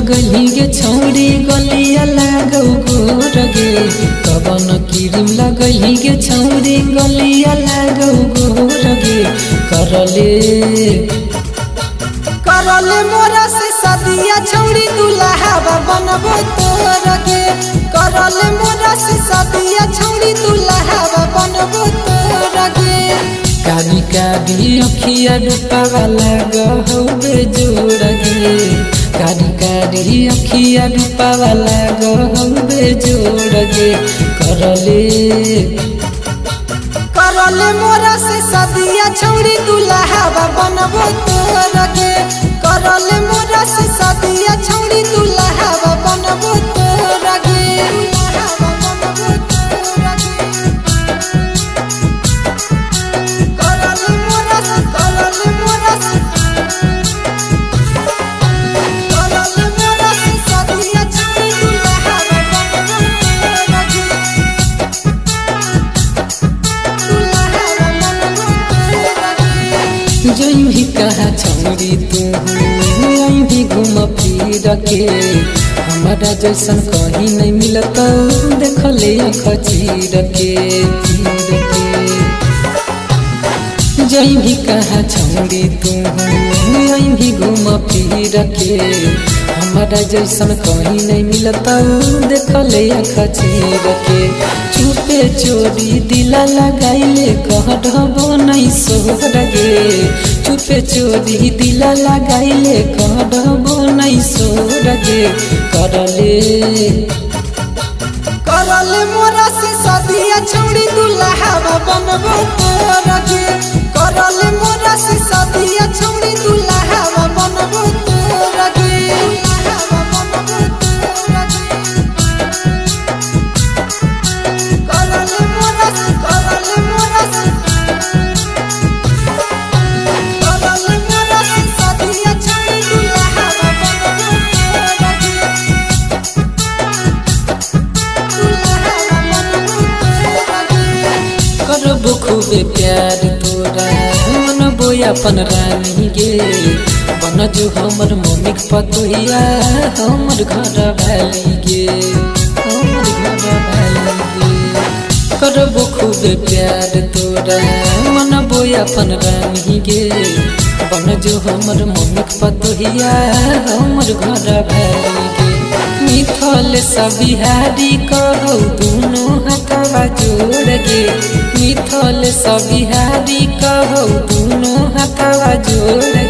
लगली गे छौरी गलिया लागौ गोर गे कवन क्रीम लगली गे छौरी गलिया लागौ गोर गे करले मोरा से सदिया छौरी दुल्हा बनबो तोर गे करले मोरा से सदिया छौरी दुल्हा बनबो तोर गे काली काली अखिया डूबा लगा हवे जोर गे काली काली अखिया डूबा लगा हवे जोर गे करले मोरा से सदिया छौरी दुल्हा बनबो तोर गे करले मोरा से सदिया छौरी दुल्हा बनबो तोर गे जई भी कहा छौरी तू आई भी घूम फिर के हमारा जैसन कहीं नहीं मिलत देख ले खचीर के जई भी कहा छौरी तू आई भी घूम फिर के हमारा जैसन कहीं नहीं मिलत देख ले खचीर के चुपे चोरी दिला लगाइले कहबो नहीं सोर गे चुपे चोरी दिला लगाइले कहबो नहीं सोर गे करले मोरा से सदिया छौरी दुल्हा बनबो तोर गे करले मोरा से सदिया छौरी दुल्हा बनबो तोर गे करबो खूबे प्यार तोरा मनबो अपन रानी गे बन जो हमर मम्मी के पतोहिया हमर घर वाली गे करबो खूबे प्यार तोरा मनबो अपन रानी गे बन जो हमर मम्मी के पतोहिया हमर घर वाली गे मिथल सबिहारी कहौ दुनो हाथवा जोड़ गे मिथल सबिहारी कहौ दुनो हाथवा जोड़